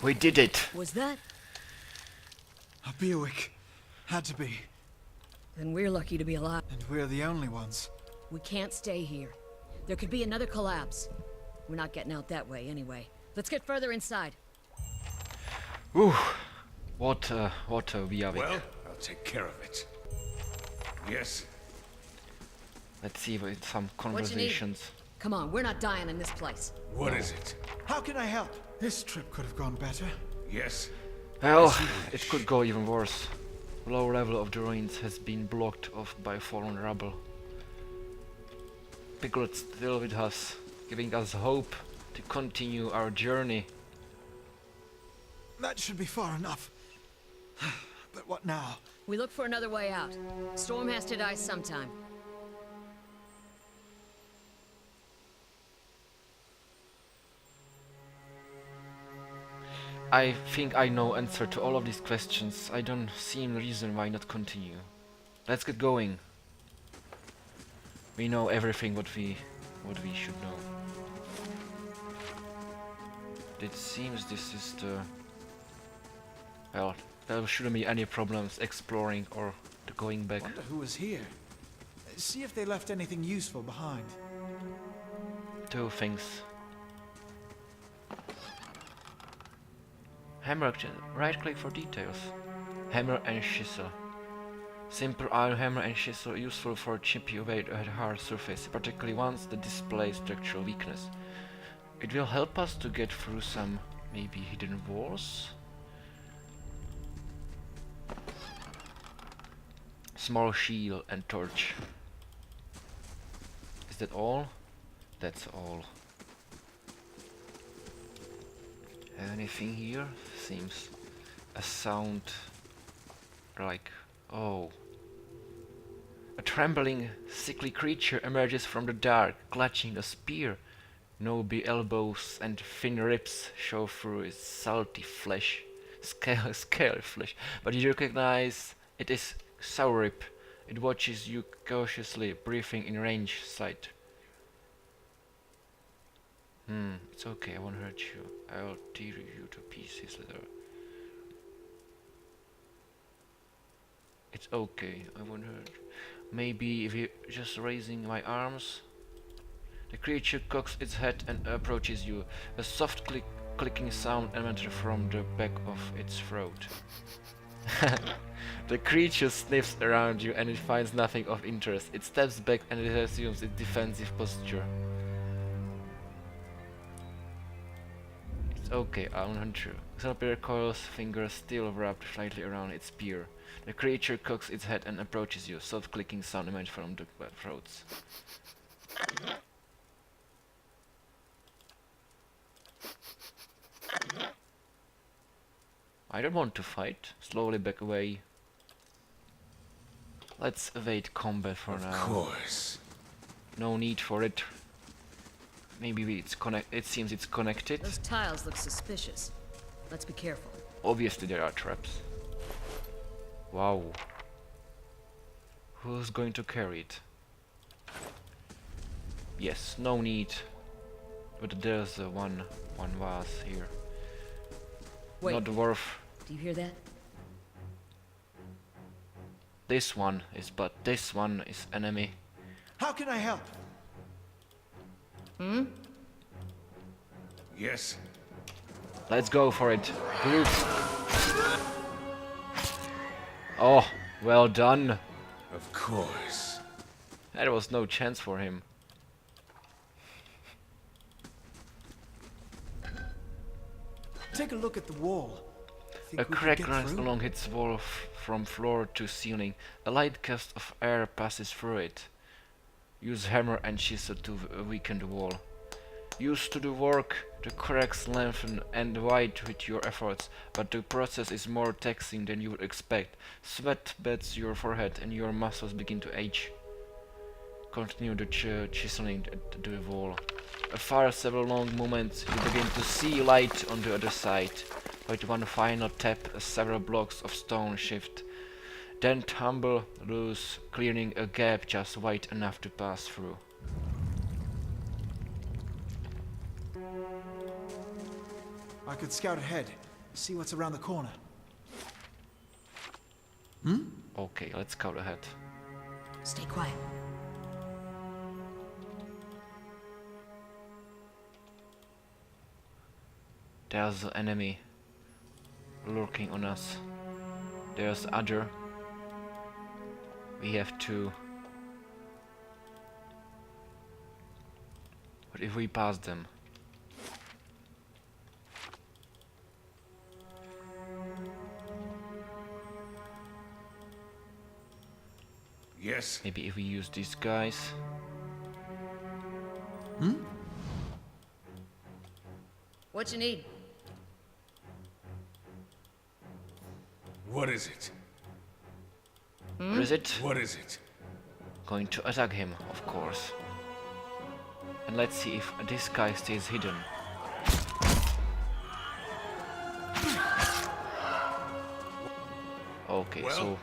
We did it! Was that? A Biawac. Had to be. Then we're lucky to be alive. And we're the only ones. We can't stay here. There could be another collapse. We're not getting out that way anyway. Let's get further inside. Whew. What a Biawac. Well, I'll take care of it. Yes? Let's see with some What you need? conversations. Come on, we're not dying in this place. What is it? How can I help? This trip could have gone better. Yes? Well, it could go even worse. Low level of the ruins has been blocked off by fallen rubble. Piglet's still with us, giving us hope to continue our journey. That should be far enough. But what now? We look for another way out. Storm has to die sometime. I think I know answer to all of these questions. I don't see any reason why not continue. Let's get going. We know everything what we should know. It seems this is the... Well, there shouldn't be any problems exploring or going back. Wonder who was here. See if they left anything useful behind. Two things. Hammer, right click for details. Hammer and chisel. Simple iron hammer and chisel useful for chipping away at a hard surface, particularly ones that display structural weakness. It will help us to get through some maybe hidden walls. Small shield and torch. Is that all? That's all. Anything here? Seems a sound like... oh. A trembling, sickly creature emerges from the dark, clutching a spear. Knobby elbows and thin ribs show through its salty flesh. Scaly flesh. But you recognize it is Saurip. It watches you cautiously, breathing in range sight. It's okay, I won't hurt you. I'll tear you to pieces later. It's okay, I won't hurt you. Maybe if you just raising my arms. The creature cocks its head and approaches you. A soft clicking sound emanates from the back of its throat. The creature sniffs around you and it finds nothing of interest. It steps back and it assumes its defensive posture. Okay, I won't hunt you. Xenopeer coils, fingers still wrapped slightly around its spear. The creature cocks its head and approaches you. Soft clicking sound emanates from the throats. I don't want to fight. Slowly back away. Let's evade combat for now. Of course. No need for it. Maybe it seems it's connected. Those tiles look suspicious. Let's be careful. Obviously there are traps. Wow. Who's going to carry it? Yes, no need. But there's one vase here. Wait, Not worth. do you hear that? This one is, but this one is enemy. How can I help? Yes? Let's go for it. Group. Oh, well done. Of course. There was no chance for him. Take a look at the wall. Think A we could crack get runs through? along its wall from floor to ceiling. A light gust of air passes through it. Use hammer and chisel to weaken the wall. Used to do work, the cracks lengthen and widen with your efforts, but the process is more taxing than you would expect. Sweat beds your forehead and your muscles begin to age. Continue the chiseling the wall. After several long moments, you begin to see light on the other side. With one final tap, several blocks of stone shift, then tumble loose, clearing a gap just wide enough to pass through. I could scout ahead. See what's around the corner. Okay, let's go ahead. Stay quiet. There's an enemy lurking on us. There's other. We have to. What if we pass them? Yes. Maybe if we use these guys. What you need? What is it? What is it? What is it? Going to attack him, of course. And let's see if this guy stays hidden. Okay, Well? so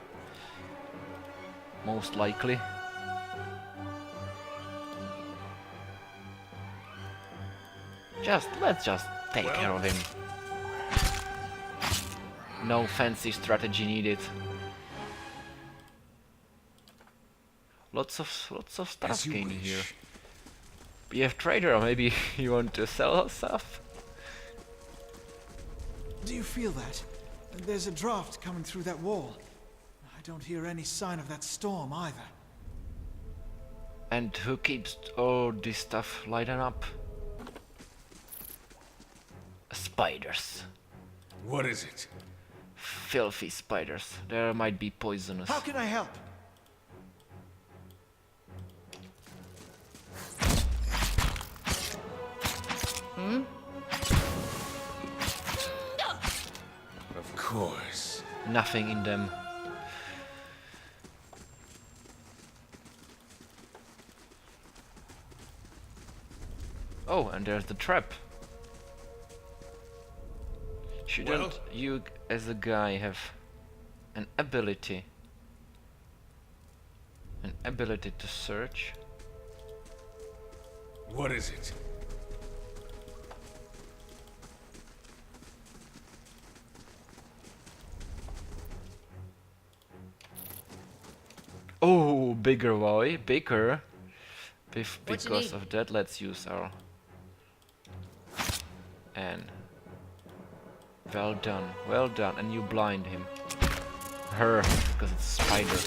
most likely let's just take care of him. No fancy strategy needed. Lots of stuff As you gained wish. here. We have trader, maybe you want to sell us stuff? Do you feel that? There's a draft coming through that wall. I don't hear any sign of that storm either. And who keeps all this stuff lighting up? Spiders. What is it? Filthy spiders. There might be poisonous. How can I help? Of course. Nothing in them. Oh, and there's the trap. Shouldn't Well? you, as a guy, have an ability? An ability to search? What is it? Oh, bigger boy, bigger. What you Because need? of that, let's use our. And well done, and you blind him. Her, because it's a spider.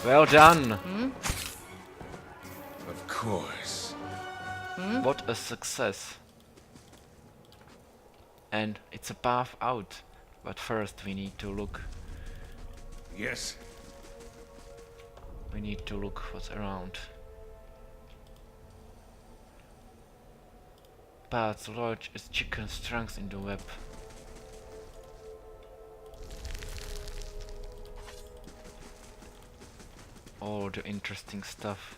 Well done. Of course. What a success. And it's a path out. But first we need to look. Yes. We need to look what's around. Parts large as chicken strings in the web. All the interesting stuff.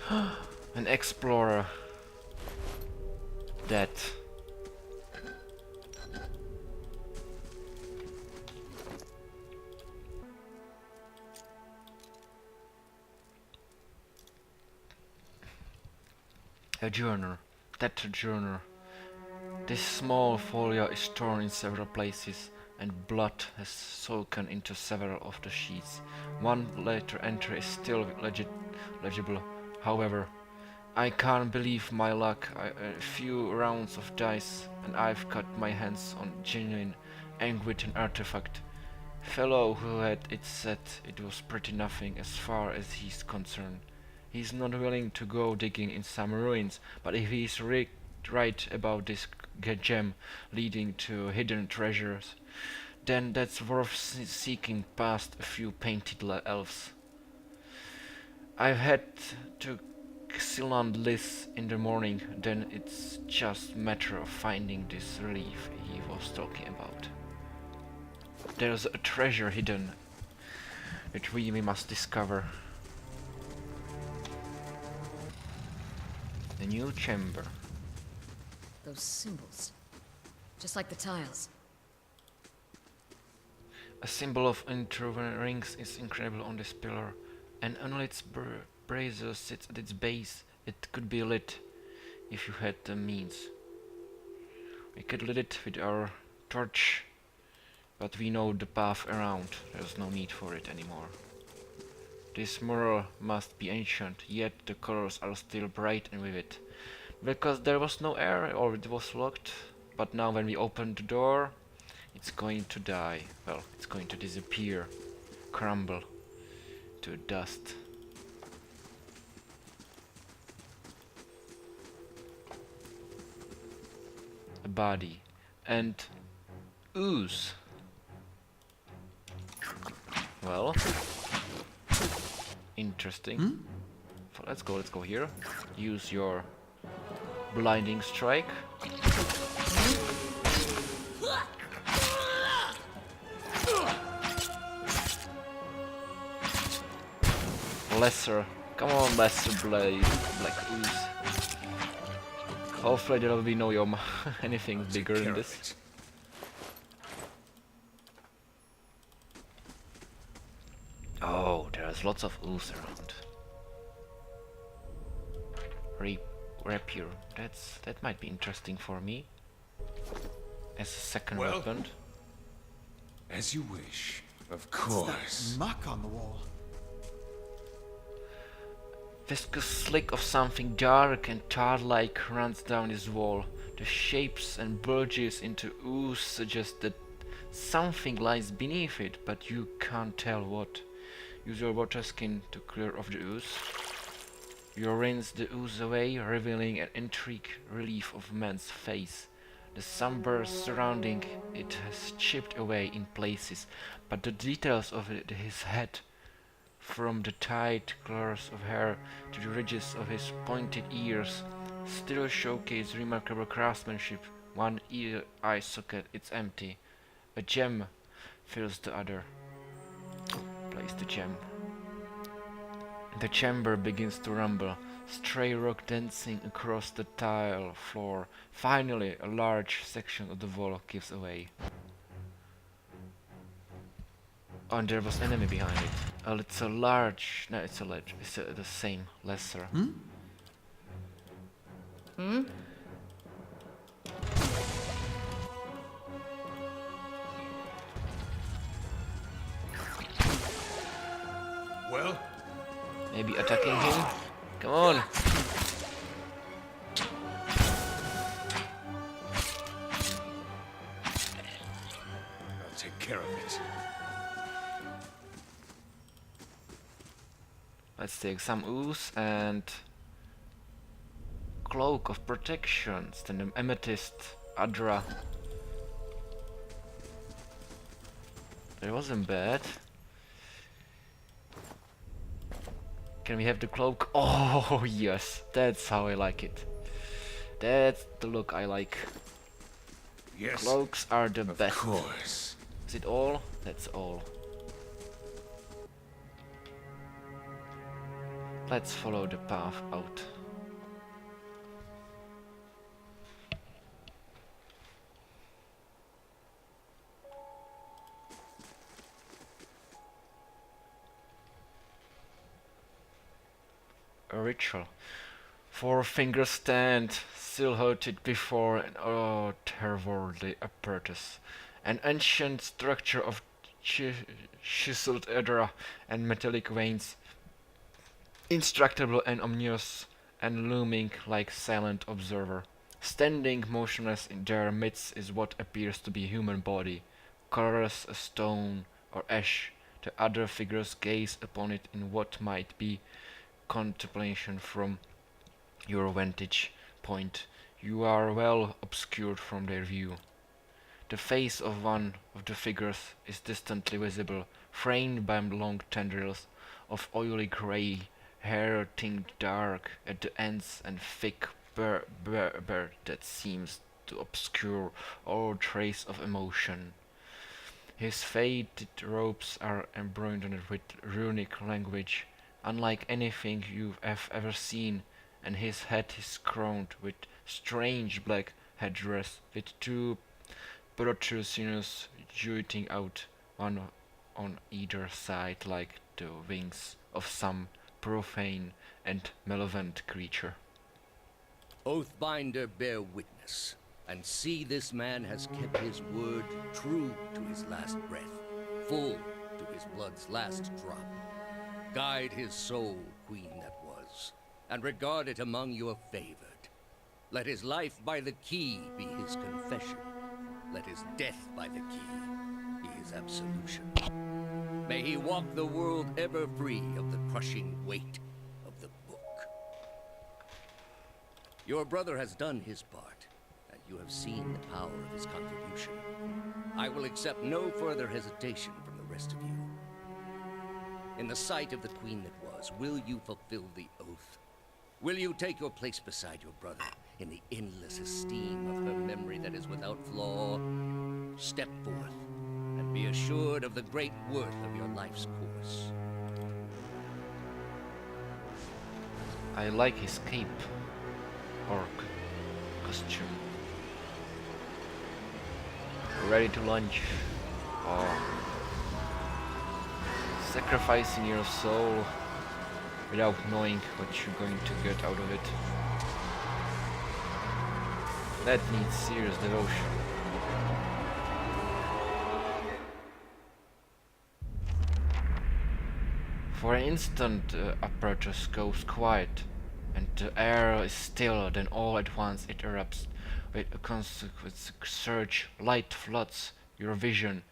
An explorer. That. A journal. That journal. This small folio is torn in several places, and blood has soaked into several of the sheets. One letter entry is still legible. However, I can't believe my luck. A few rounds of dice, and I've got my hands on genuine Angwritten artifact. Fellow who had it said it was pretty nothing as far as he's concerned. He's not willing to go digging in some ruins, but if he's right about this gem leading to hidden treasures, then that's worth seeking past a few painted elves. I've had to Xyland Liz in the morning, then it's just matter of finding this relief he was talking about. There's a treasure hidden that we must discover. The new chamber. Those symbols. Just like the tiles. A symbol of interwoven rings is incredible on this pillar. An unlit brazier sits at its base. It could be lit. if you had the means. We could lit it with our torch, but we know the path around. There's no need for it anymore. This mural must be ancient, yet the colors are still bright and vivid. Because there was no air, or it was locked. But now when we open the door, it's going to die. Well, it's going to disappear, crumble to dust. A body and ooze. Well, interesting. So let's go here. Use your blinding strike. Lesser, come on, lesser blade, black ooze. Hopefully there will be no anything bigger than this. Oh, there's lots of ooze around. Rapier, that might be interesting for me as a second weapon. As you wish, of What's course. that muck on the wall? Viscous slick of something dark and tar-like runs down his wall. The shapes and bulges into ooze suggest that something lies beneath it, but you can't tell what. Use your water skin to clear off the ooze. You rinse the ooze away, revealing an intricate relief of man's face. The sunburst surrounding it has chipped away in places, but the details of his head, from the tight curls of hair to the ridges of his pointed ears, still showcase remarkable craftsmanship. One eye socket is empty. A gem fills the other. Place the gem. The chamber begins to rumble, stray rock dancing across the tile floor. Finally, a large section of the wall gives away. Oh, and there was enemy behind it. Oh, it's a large... No, it's a ledge. It's the same, lesser. Well, Maybe attacking him? Come on! I'll take care of it. Let's take some ooze and... Cloak of protection, then the amethyst, Adra. That wasn't bad. Can we have the cloak? Oh yes, that's how I like it. That's the look I like. Yes, Cloaks are the of best. course. Is it all? That's all. Let's follow the path out. A ritual. Four fingers stand, silhouetted before an otherworldly apparatus. An ancient structure of chiseled edra and metallic veins, indestructible and ominous, and looming like silent observer. Standing motionless in their midst is what appears to be a human body, colorless as stone or ash. The other figures gaze upon it in what might be contemplation from your vantage point. You are well obscured from their view. The face of one of the figures is distantly visible, framed by long tendrils of oily grey hair tinged dark at the ends and thick beard that seems to obscure all trace of emotion. His faded robes are embroidered with runic language, unlike anything you have ever seen, and his head is crowned with strange black headdress with two protrusions jutting out, one on either side like the wings of some profane and malevolent creature. Oathbinder, bear witness, and see this man has kept his word true to his last breath, full to his blood's last drop. Guide his soul, queen that was, and regard it among your favored. Let his life by the key be his confession. Let his death by the key be his absolution. May he walk the world ever free of the crushing weight of the book. Your brother has done his part, and you have seen the power of his contribution. I will accept no further hesitation from the rest of you. In the sight of the queen that was, will you fulfill the oath? Will you take your place beside your brother in the endless esteem of her memory that is without flaw? Step forth, and be assured of the great worth of your life's course. I like his cape or costume. Ready to lunch. Oh. Sacrificing your soul without knowing what you're going to get out of it. That needs serious devotion. For an instant the apparatus goes quiet, and the air is still, then all at once it erupts with a consequent surge. Light floods your vision,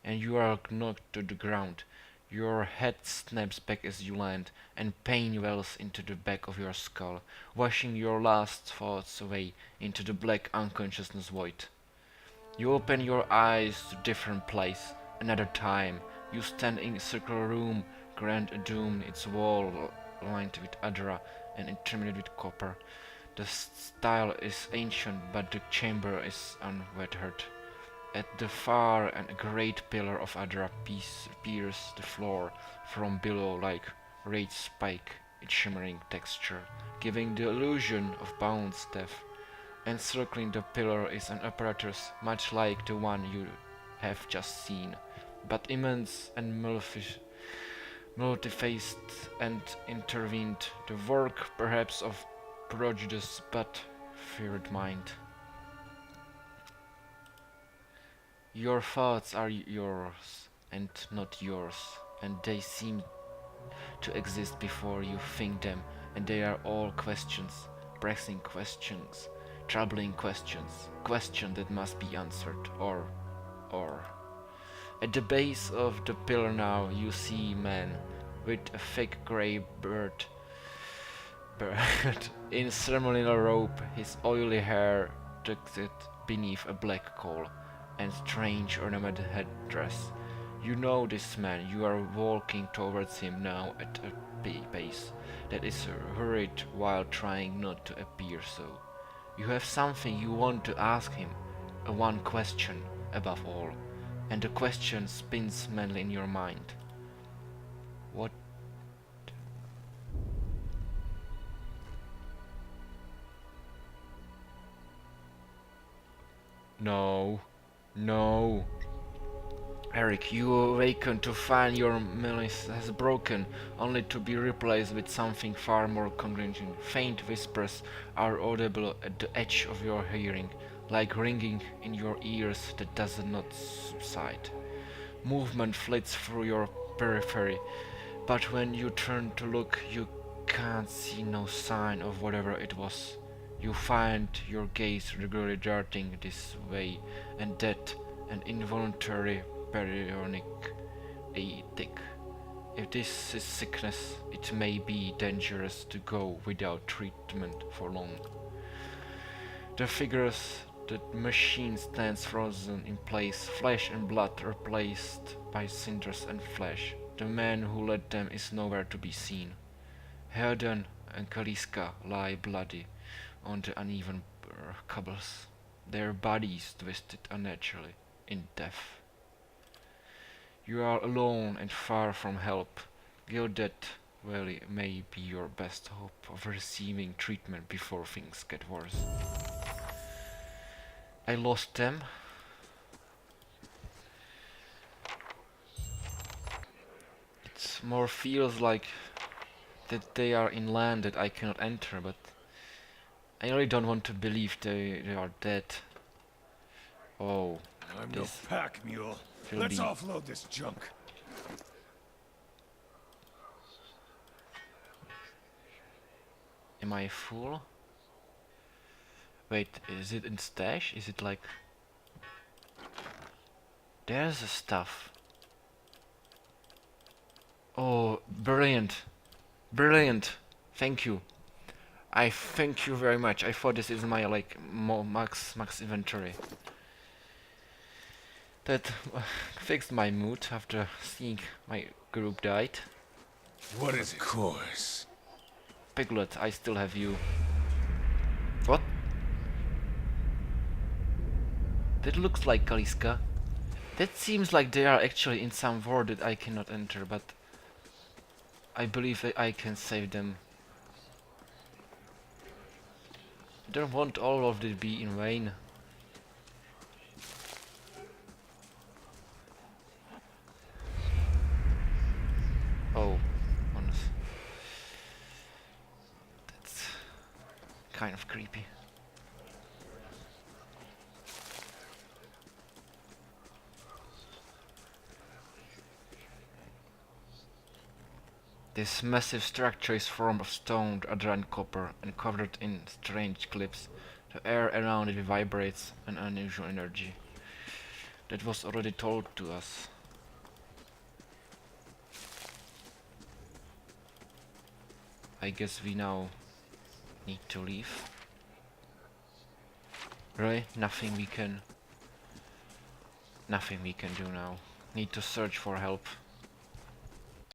and you are knocked to the ground. Your head snaps back as you land, and pain wells into the back of your skull, washing your last thoughts away into the black unconsciousness void. You open your eyes to different place, another time. You stand in a circular room, grand and doomed, its wall lined with adra and intermingled with copper. The style is ancient, but the chamber is unweathered. At the far end, a great pillar of adra pierces the floor from below like a raised spike, its shimmering texture, giving the illusion of boundless depth. Encircling the pillar is an apparatus much like the one you have just seen, but immense and multifaced and intervened, the work perhaps of prodigious but feared mind. Your thoughts are yours and not yours, and they seem to exist before you think them, and they are all questions, pressing questions, troubling questions, questions that must be answered, or. At the base of the pillar now you see man, with a thick grey beard in ceremonial robe, his oily hair tucked beneath a black cowl, and strange ornamented headdress. You know this man, you are walking towards him now at a pace that is hurried while trying not to appear so. You have something you want to ask him, a one question above all, and the question spins madly in your mind. What? No. No. Eric, you awaken to find your menace has broken, only to be replaced with something far more convincing. Faint whispers are audible at the edge of your hearing, like ringing in your ears that does not subside. Movement flits through your periphery, but when you turn to look, you can't see no sign of whatever it was. You find your gaze regularly darting this way and that, an involuntary periodic attack. If this is sickness, it may be dangerous to go without treatment for long. The figures, the machine stands frozen in place, flesh and blood replaced by cinders and flesh. The man who led them is nowhere to be seen. Herden and Kaliska lie bloody on the uneven cobbles, their bodies twisted unnaturally in death. You are alone and far from help. Gilded Valley may be your best hope of receiving treatment before things get worse. I lost them. It more feels like that they are in land that I cannot enter, but I really don't want to believe they are dead. Oh, I'm this no pack mule. will Let's be- offload this junk. Am I full? Wait, is it in stash? Is it like... There's the stuff. Oh, brilliant. Brilliant. Thank you. I thank you very much. I thought this is my like max inventory. That fixed my mood after seeing my group died. What is it? Of course. Piglet, I still have you. What? That looks like Kaliska. That seems like they are actually in some world that I cannot enter, but I believe that I can save them. I don't want all of this be in vain. Oh, honest. That's kind of creepy. This massive structure is formed of stone, other and copper, and covered in strange clips. The air around it vibrates an unusual energy. That was already told to us. I guess we now need to leave. Really? Nothing we can do now. Need to search for help.